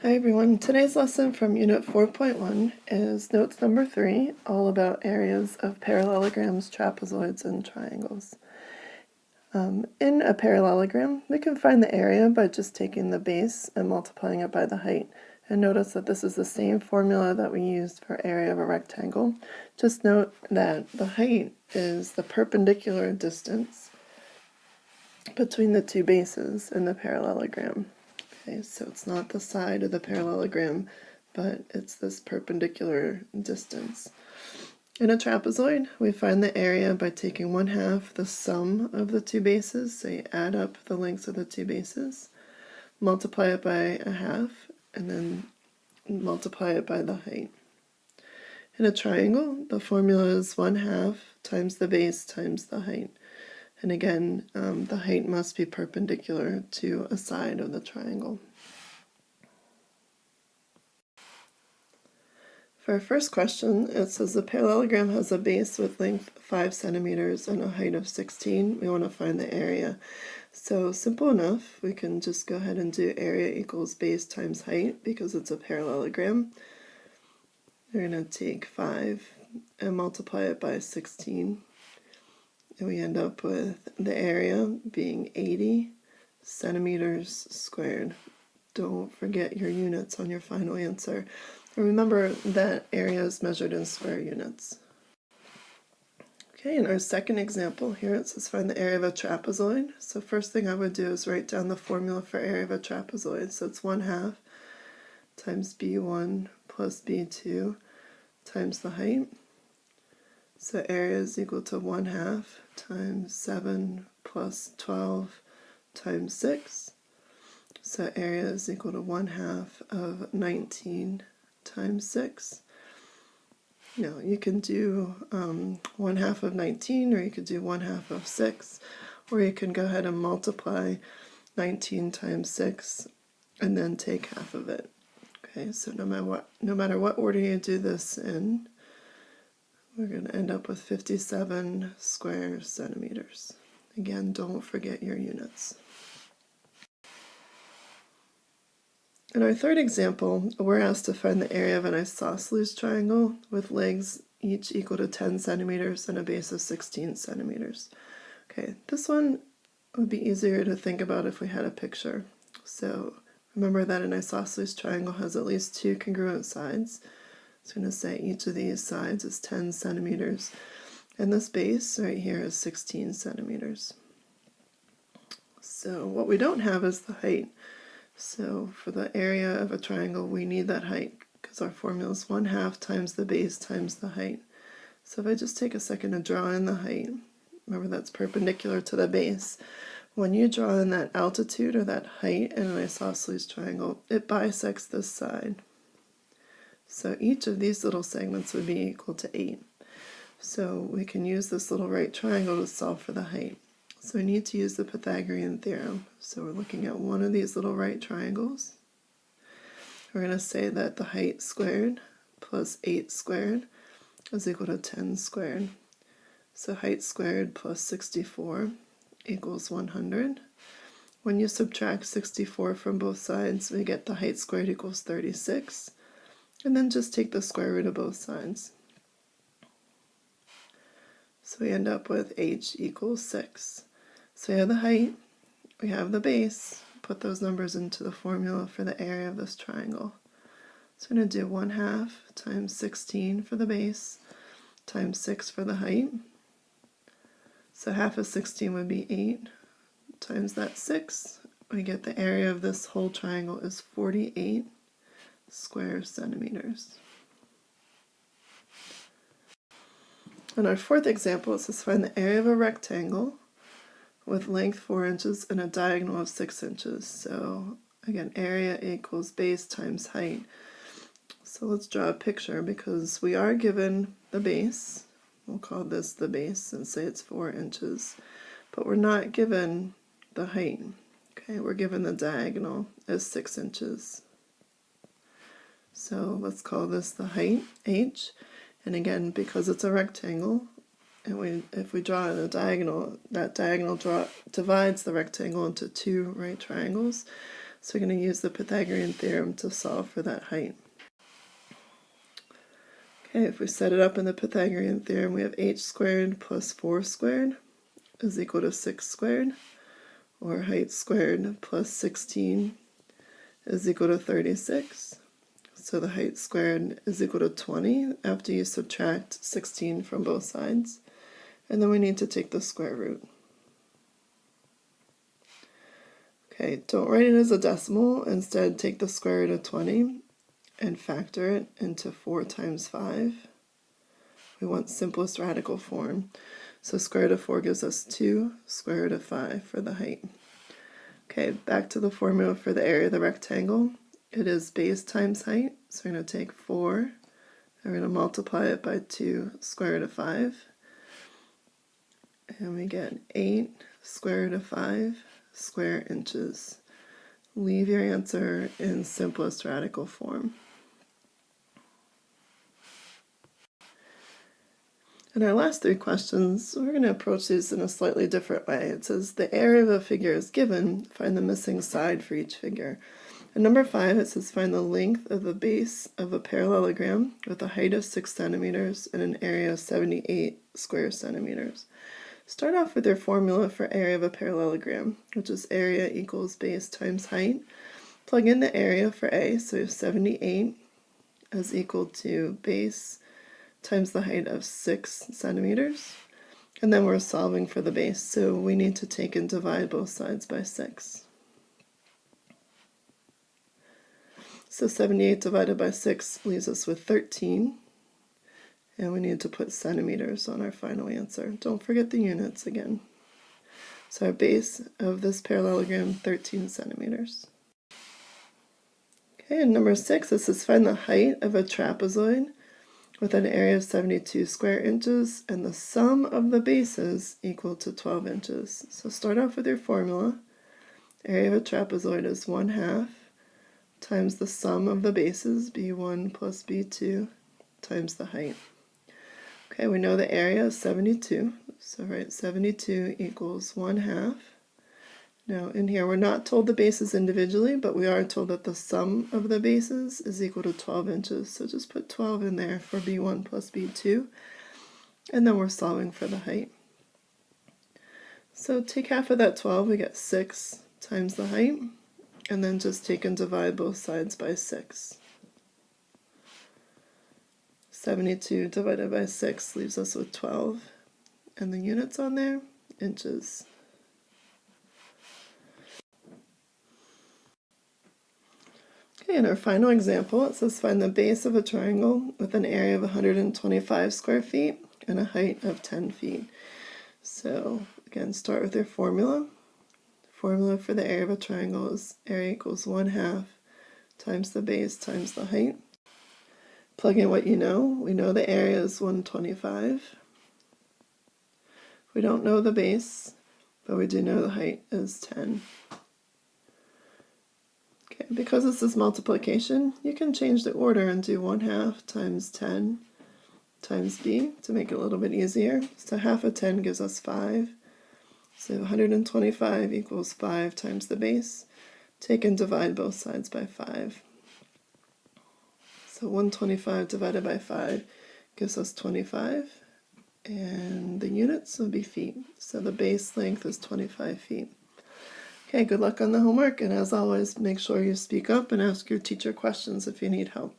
Hi everyone, today's lesson from Unit 4.1 is notes number 3, all about areas of parallelograms, trapezoids, and triangles. In a parallelogram, we can find the area by just taking the base and multiplying it by the height. And notice that this is the same formula that we used for area of a rectangle. Just note that the height is the perpendicular distance between the two bases in the parallelogram. Okay, so it's not the side of the parallelogram, but it's this perpendicular distance. In a trapezoid, we find the area by taking 1/2 the sum of the two bases, so you add up the lengths of the two bases, multiply it by 1/2, and then multiply it by the height. In a triangle, the formula is 1/2 times the base times the height. And again, the height must be perpendicular to a side of the triangle. For our first question, it says the parallelogram has a base with length 5 centimeters and a height of 16. We want to find the area. So simple enough, we can just go ahead and do area equals base times height because it's a parallelogram. We're going to take 5 and multiply it by 16. And we end up with the area being 80 centimeters squared. Don't forget your units on your final answer. And remember that area is measured in square units. Okay, in our second example here it says find the area of a trapezoid. So first thing I would do is write down the formula for area of a trapezoid. So it's 1/2 times b1 plus b2 times the height. So area is equal to 1/2 times 7 plus 12 times 6. So area is equal to 1/2 of 19 times 6. Now you can do 1/2 of 19, or you could do 1/2 of 6, or you can go ahead and multiply 19 times 6 and then take half of it. Okay, so no matter what order you do this in, we're going to end up with 57 square centimeters. Again, don't forget your units. In our third example, we're asked to find the area of an isosceles triangle with legs each equal to 10 centimeters and a base of 16 centimeters. Okay, this one would be easier to think about if we had a picture. So remember that an isosceles triangle has at least two congruent sides. So I'm going to say each of these sides is 10 centimeters, and this base right here is 16 centimeters. So what we don't have is the height. So for the area of a triangle, we need that height because our formula is 1/2 times the base times the height. So if I just take a second to draw in the height, remember that's perpendicular to the base. When you draw in that altitude or that height in an isosceles triangle, it bisects this side. So each of these little segments would be equal to 8. So we can use this little right triangle to solve for the height. So we need to use the Pythagorean theorem. So we're looking at one of these little right triangles. We're going to say that the height squared plus 8 squared is equal to 10 squared. So height squared plus 64 equals 100. When you subtract 64 from both sides, we get the height squared equals 36. And then just take the square root of both sides. So we end up with h equals 6. So we have the height, we have the base, put those numbers into the formula for the area of this triangle. So I'm going to do 1/2 times 16 for the base times 6 for the height. So half of 16 would be 8 times that 6. We get the area of this whole triangle is 48 square centimeters. In our fourth example, it says find the area of a rectangle with length 4 inches and a diagonal of 6 inches. So again, area equals base times height. So let's draw a picture because we are given the base. We'll call this the base and say it's 4 inches. But we're not given the height. Okay, we're given the diagonal as 6 inches. So let's call this the height, h. And again, because it's a rectangle, and if we draw a diagonal, that diagonal divides the rectangle into two right triangles. So we're going to use the Pythagorean theorem to solve for that height. Okay, if we set it up in the Pythagorean theorem, we have h squared plus 4 squared is equal to 6 squared, or height squared plus 16 is equal to 36. So the height squared is equal to 20 after you subtract 16 from both sides. And then we need to take the square root. Okay, don't write it as a decimal. Instead, take the square root of 20 and factor it into 4 times 5. We want simplest radical form. So square root of 4 gives us 2, square root of 5 for the height. Okay, back to the formula for the area of the rectangle. It is base times height. So we're going to take 4, and we're going to multiply it by 2, square root of 5. And we get 8 square root of 5 square inches. Leave your answer in simplest radical form. In our last 3 questions, we're going to approach these in a slightly different way. It says the area of a figure is given, find the missing side for each figure. In number 5, it says find the length of the base of a parallelogram with a height of 6 centimeters and an area of 78 square centimeters. Start off with your formula for area of a parallelogram, which is area equals base times height. Plug in the area for A, so 78 is equal to base times the height of 6 centimeters. And then we're solving for the base, so we need to take and divide both sides by 6. So 78 divided by 6 leaves us with 13. And we need to put centimeters on our final answer. Don't forget the units again. So our base of this parallelogram, 13 centimeters. Okay, and number 6, this is find the height of a trapezoid with an area of 72 square inches and the sum of the bases equal to 12 inches. So start off with your formula. Area of a trapezoid is 1/2 times the sum of the bases, b1 plus b2, times the height. Okay, we know the area is 72, so write 72 equals 1/2. Now in here we're not told the bases individually, but we are told that the sum of the bases is equal to 12 inches. So just put 12 in there for b1 plus b2, and then we're solving for the height. So take half of that 12, we get 6 times the height, and then just take and divide both sides by 6. 72 divided by 6 leaves us with 12, and the units on there, inches. Okay, in our final example, it says find the base of a triangle with an area of 125 square feet and a height of 10 feet. So again, start with your formula. Formula for the area of a triangle is area equals 1/2 times the base times the height. Plug in what you know. We know the area is 125. We don't know the base, but we do know the height is 10. Okay, because this is multiplication, you can change the order and do 1/2 times 10 times b to make it a little bit easier. So half of 10 gives us 5. So 125 equals 5 times the base. Take and divide both sides by 5. So 125 divided by 5 gives us 25, and the units will be feet. So the base length is 25 feet. Okay, good luck on the homework, and as always, make sure you speak up and ask your teacher questions if you need help.